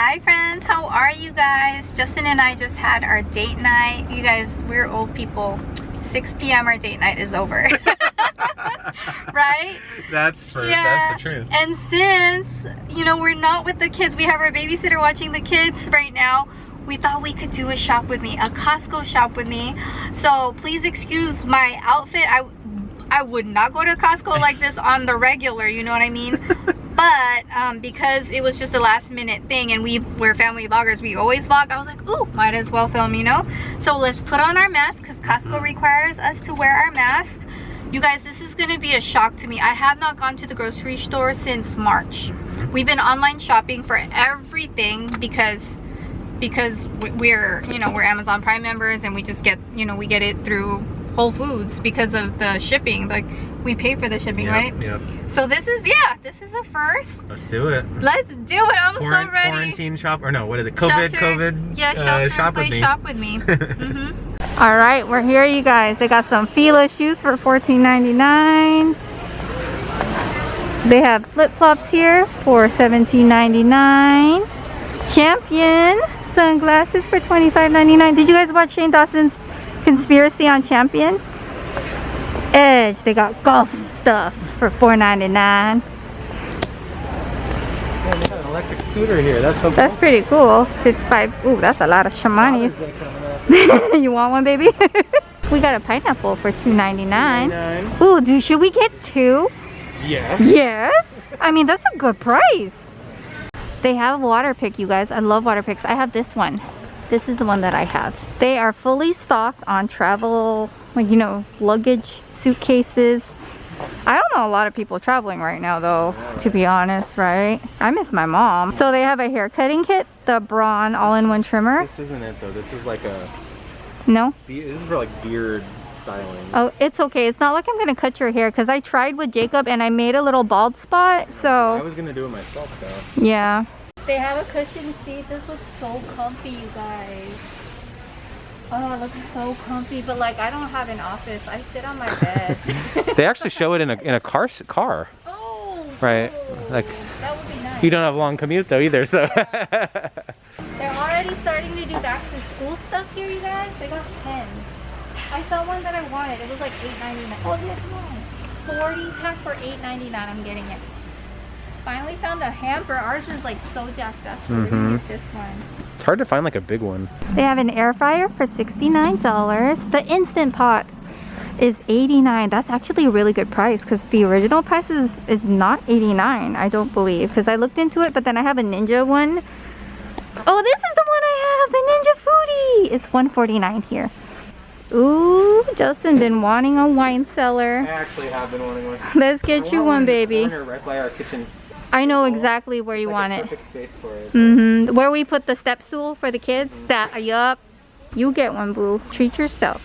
Hi friends, how are you guys? Justin and I just had our date night. You guys, we're old people. 6 p.m. our date night is over. Right? That's the truth. And since, you know, we're not with the kids, we have our babysitter watching the kids right now. We thought we could do a shop with me, a Costco shop with me. So please excuse my outfit. I would not go to Costco like this on the regular, you know what I mean? But because it was just a last minute thing and we're family vloggers, we always vlog, I was like, ooh, might as well film, you know? So let's put on our mask because Costco requires us to wear our mask. You guys, this is gonna be a shock to me. I have not gone to the grocery store since March. We've been online shopping for everything because we're, you know, we're Amazon Prime members and we just get, you know, we get it through Whole Foods because of the shipping. Like, we pay for the shipping, right? Yep. So this is a first. Let's do it. Let's do it. I'm so ready. Quarantine shop, or no, what is it? COVID. Yeah, shelter shop in place shop with me. All right, we're here, you guys. They got some Fila shoes for $14.99. They have flip-flops here for $17.99. Champion sunglasses for $25.99. Did you guys watch Shane Dawson's Conspiracy on Champion? Edge, they got golf stuff for $4.99. Oh, they got an electric scooter here. That's so cool. That's pretty cool. 55. Ooh, that's a lot of shamanis. You want one, baby? We got a pineapple for $2.99. Ooh, dude, should we get two? Yes. Yes. I mean, that's a good price. They have water pick, you guys. I love water picks. I have this one. This is the one that I have. They are fully stocked on travel, like, you know, luggage, suitcases. I don't know a lot of people traveling right now though, to be honest, right? I miss my mom. So they have a hair cutting kit, the Braun all-in-one trimmer. This isn't it though. This is like a... No? This is for like beard styling. Oh, it's okay. It's not like I'm gonna cut your hair because I tried with Jacob and I made a little bald spot, so... I was gonna do it myself though. Yeah. They have a cushion seat. This looks so comfy, you guys. Oh, it looks so comfy, but like I don't have an office. I sit on my bed. They actually show it in a car. Oh, right. cool. Like, that would be nice. you don't have a long commute though either, so. Yeah. They're already starting to do back to school stuff here, you guys. They got pens. I saw one that I wanted. It was like $8.99. Oh, this one. 40 pack for $8.99. I'm getting it. Finally found a hamper. Ours is like so jacked up, so we're gonna get this one. It's hard to find like a big one. They have an air fryer for $69. The Instant Pot is $89. That's actually a really good price because the original price is not $89, I don't believe. Because I looked into it, but then I have a Ninja one. Oh, this is the one I have, the Ninja Foodie. It's $149 here. Ooh, Justin been wanting a wine cellar. I actually have been wanting one. Let's get you one, baby. Right by our kitchen. I know exactly where you want it. Perfect space for it. Where we put the step stool for the kids. That, yup. You get one, boo. Treat yourself.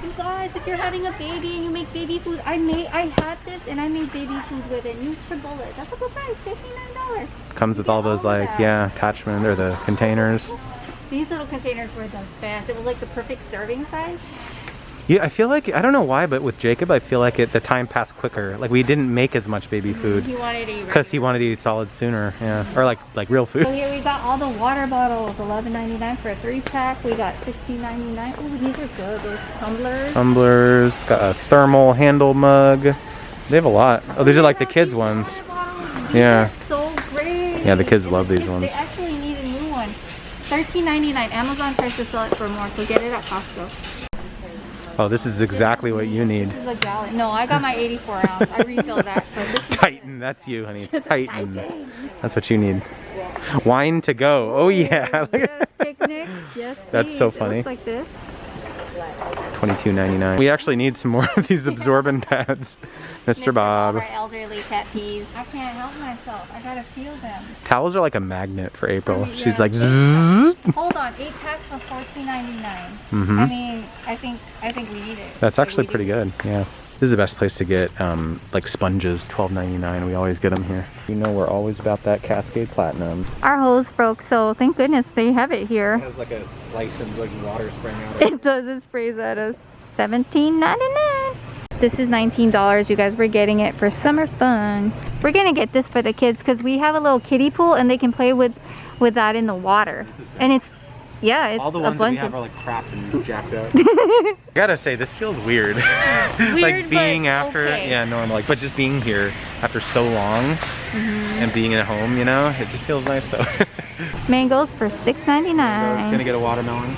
You guys, if you're having a baby and you make baby food, I had this and I made baby food with it. NutriBullet. That's a good price, $59. Comes with all those like, yeah, attachment or the containers. These little containers were the best. It was like the perfect serving size. Yeah, I feel like, I don't know why, but with Jacob, I feel like the time passed quicker. Like we didn't make as much baby food. He wanted to eat because he wanted to eat solid sooner, yeah, or like real food. So here we got all the water bottles, $11.99 for a 3-pack. We got $16.99. Oh, these are good. Those tumblers. Tumblers, got a thermal handle mug. They have a lot. Oh, these are like the kids ones. Yeah. So great. Yeah, the kids love these ones. They actually need a new one. $13.99. Amazon tries to sell it for more, so get it at Costco. Oh, this is exactly what you need. This is a gallon. No, I got my 84 ounce. I refill that. But this is Titan, that's you, honey. Titan. That's what you need. Wine to go. Oh yeah. Yes, picnic. Yes, That's so please. funny. It looks like this. $22.99. We actually need some more of these absorbent pads. Mr. Bob. Our elderly pet peeves. I can't help myself. I gotta feel them. Towels are like a magnet for April. Yeah. She's like zzz. Hold on, 8 packs for $14.99. I mean, I think we need it. That's actually pretty good. Yeah. This is the best place to get like sponges, $12.99. We always get them here. You know we're always about that Cascade Platinum. Our hose broke, so thank goodness they have it here. It has like a slice and like water spraying out. It does, it sprays at us. $17.99. This is $19, you guys. We're getting it for summer fun. We're gonna get this for the kids because we have a little kiddie pool and they can play with that in the water. And it's, yeah, it's all the a ones that we bunch have of... are like cracked and jacked up. I gotta say, this feels weird. Like being but after, okay. yeah, normal. Like, but just being here after so long and being at home, you know, it just feels nice though. Mangoes for $6.99. I was gonna get a watermelon.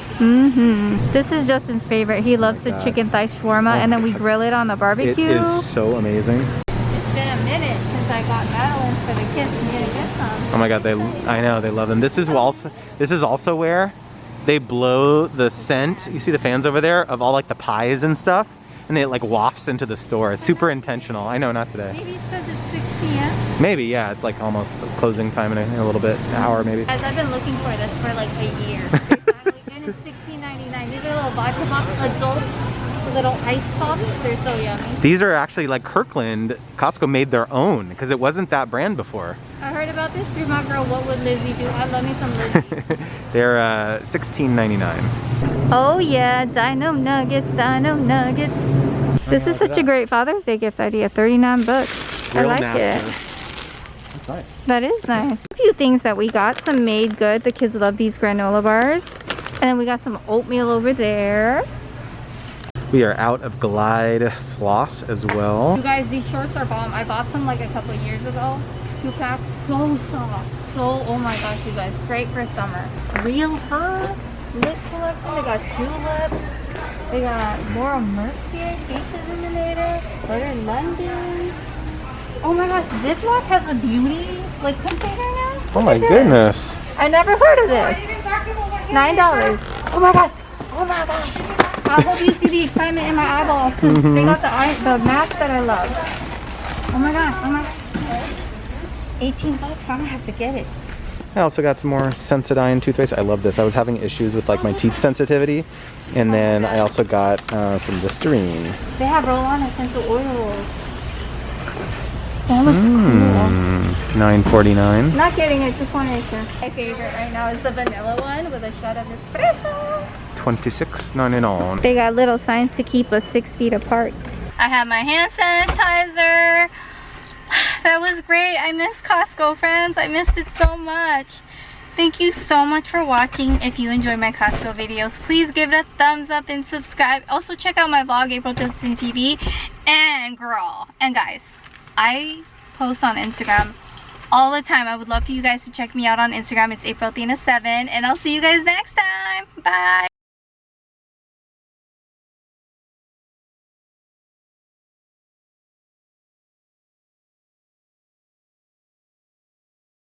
This is Justin's favorite. He loves the chicken thigh shawarma, and then we grill it on the barbecue. It is so amazing. It's been a minute since I got Madeline's for the kids. I'm gonna get some. Oh my god, I know they love them. This is also where they blow the scent. You see the fans over there of all like the pies and stuff, and it like wafts into the store. It's super intentional. I know, not today. Maybe it's because it's 6 p.m. Maybe, yeah. It's like almost closing time in a little bit, an hour maybe. Guys, I've been looking for this for like a year. And it's $16.99. These are little vodka pops, adult little ice pops. They're so yummy. These are actually like Kirkland. Costco made their own because it wasn't that brand before. I heard about this through my girl. What would Lizzie do? I love me some Lizzie. They're $16.99. Oh yeah, Dino Nuggets, Dino Nuggets. This is such a great Father's Day gift idea. 39 bucks. I like it. That's nice. That is nice. A few things that we got. Some Made Good. The kids love these granola bars. And then we got some oatmeal over there. We are out of Glide floss as well. You guys, these shorts are bomb. I bought some like a couple of years ago. 2-pack. So soft. So, oh my gosh, you guys. Great for summer. Real Her lip collection. They got Julep. They got Laura Mercier Face Illuminator. Butter London. Oh my gosh, Ziploc has a beauty like container now? Oh my goodness. I never heard of this. $9. Oh my gosh. Oh my gosh. I hope you see the excitement in my eyeballs because they got the mask that I love. Oh my gosh. Oh my gosh. 18 bucks. I'm gonna have to get it. I also got some more Sensodyne toothpaste. I love this. I was having issues with like my teeth sensitivity. And then I also got some Listerine. They have roll-on essential oils. That looks cool. $9.49. Not getting it, just wanted to. My favorite right now is the vanilla one with a shot of espresso. $26.99. They got little signs to keep us 6 feet apart. I have my hand sanitizer. That was great. I miss Costco, friends. I missed it so much. Thank you so much for watching. If you enjoy my Costco videos, please give it a thumbs up and subscribe. Also check out my vlog, April Johnson TV. And girl, and guys, I post on Instagram all the time. I would love for you guys to check me out on Instagram. It's AprilAthena7, and I'll see you guys next time. Bye.